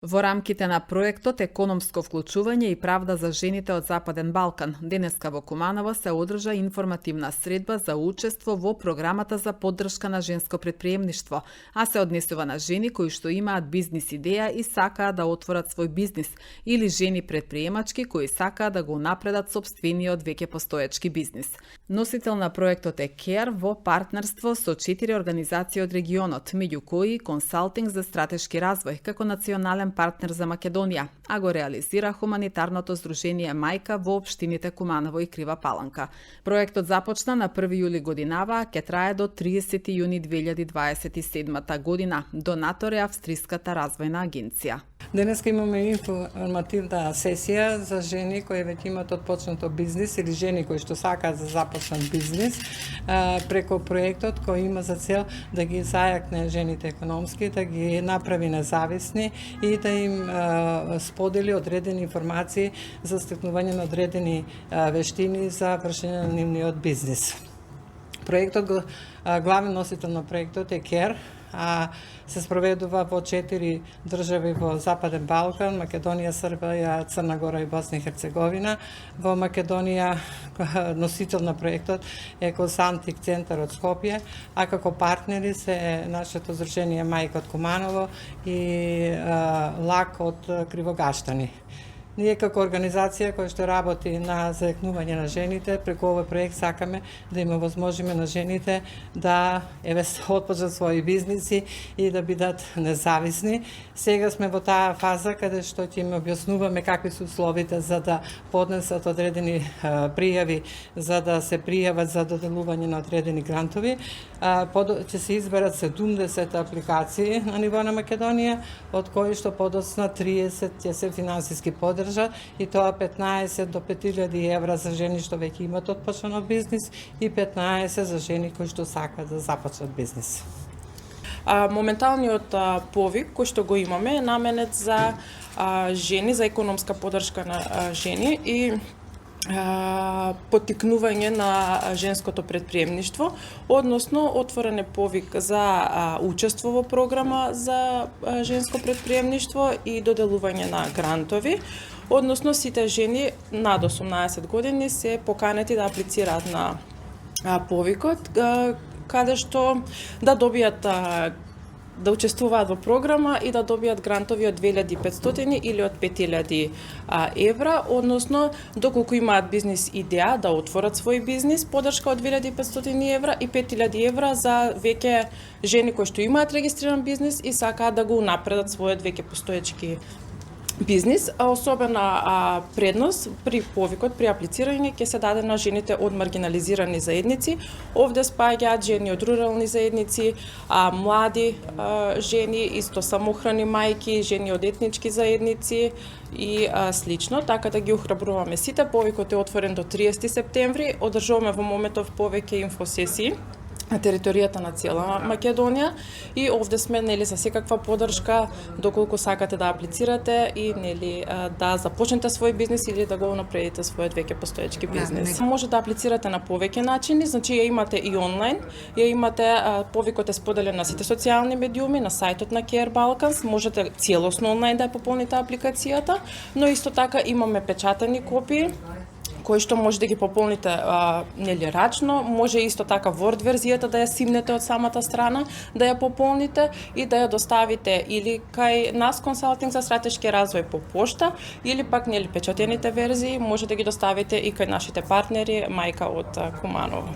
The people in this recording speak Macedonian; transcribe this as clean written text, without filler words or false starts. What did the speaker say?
Во рамките на проектот Економско вклучување и правда за жените од Западен Балкан, денеска во Куманово се одржа информативна средба за учество во програмата за поддршка на женско претприемништво, а се однесува на жени кои што имаат бизнис идеја и сакаат да отворат свој бизнис, или жени претприемачки кои сакаат да го унапредат сопствениот веќе постоечки бизнис. Носител на проектот е КЕР во партнерство со 4 организации од регионот, меѓу кои Консалтинг за стратешки развој како национален партнер за Македонија, а го реализира хуманитарното здружение Мајка во општините Куманово и Крива Паланка. Проектот започна на 1 јули годинава, а ќе трае до 30 јуни 2027 година. Донатор е Австриската развојна агенција. Денеска имаме информативна сесија за жени кои веќе имаат отпочнато бизнис или жени кои што сакаат да започнат бизнис преку проектот кој има за цел да ги зајакне жените економски, да ги направи независни и да им сподели одредени информации за стекнување на одредени вештини за вршење на нивниот бизнис. Проектот главен носител на проектот е КЕР, се спроведува во 4 држави во Западен Балкан, Македонија, Србија, Црна Гора и Босна и Херцеговина. Во Македонија носител на проектот е Консалтинг центар од Скопје, а како партнери се нашето здружение Мајка од Куманово и ЛАК од Кривогаштани. Ние како организација која што работи на зајакнување на жените, преку овој проект сакаме да им овозможиме на жените да отпочнат своји бизниси и да бидат независни. Сега сме во таа фаза каде што ќе им објаснуваме какви се условите за да поднесат одредени пријави, за да се пријават за доделување на одредени грантови. Ќе се изберат 70 апликации на ниво на Македонија, од кои што подоцна 30 ќе се финансиски поддржат и тоа 15 до 5000 евра за жени што веќе имаат отпочнат бизнис и 15 за жени кои што сакаат да започнат бизнис. Моменталниот повик кој што го имаме е наменет за жени, за економска поддршка на жени и поттикнување на женското претприемништво, односно отворен е повик за учество во програма за женско претприемништво и доделување на грантови, односно сите жени над 18 години се поканети да аплицираат на повикот, каде што да добијат да учествуваат во програма и да добијат грантови од 2500 или од 5000 евра, односно доколку имаат бизнис идеја да отворат свој бизнис, поддршка од 2500 евра и 5000 евра за веќе жени кои што имаат регистриран бизнис и сакаат да го унапредат својот веќе постоечки бизнис, а особена предност при повикот, при аплицирање ќе се даде на жените од маргинализирани заедници. Овде спаѓаат жени од рурални заедници, млади жени, исто самохрани мајки, жени од етнички заедници и слично, така да ги охрабруваме сите. Повикот е отворен до 30 септември, одржуваме во моментов повеќе инфосесии на територијата на цела Македонија и овде сме за секаква поддршка доколку сакате да аплицирате и да започнете свој бизнис или да го унапредите својот веќе постоечки бизнис. Може да аплицирате на повеќе начини, значи ја имате и онлайн, ја имате повикот е споделен на сите социјални медиуми, на сајтот на Care Balkans, можете целосно онлайн да ја пополните апликацијата, но исто така имаме печатени копии кои што може да ги пополните рачно, може исто така Word верзијата да ја симнете од самата страна, да ја пополните и да ја доставите или кај нас Консалтинг за стратешки развој по пошта, или пак печатените верзии може да ги доставите и кај нашите партнери Мајка од Куманово.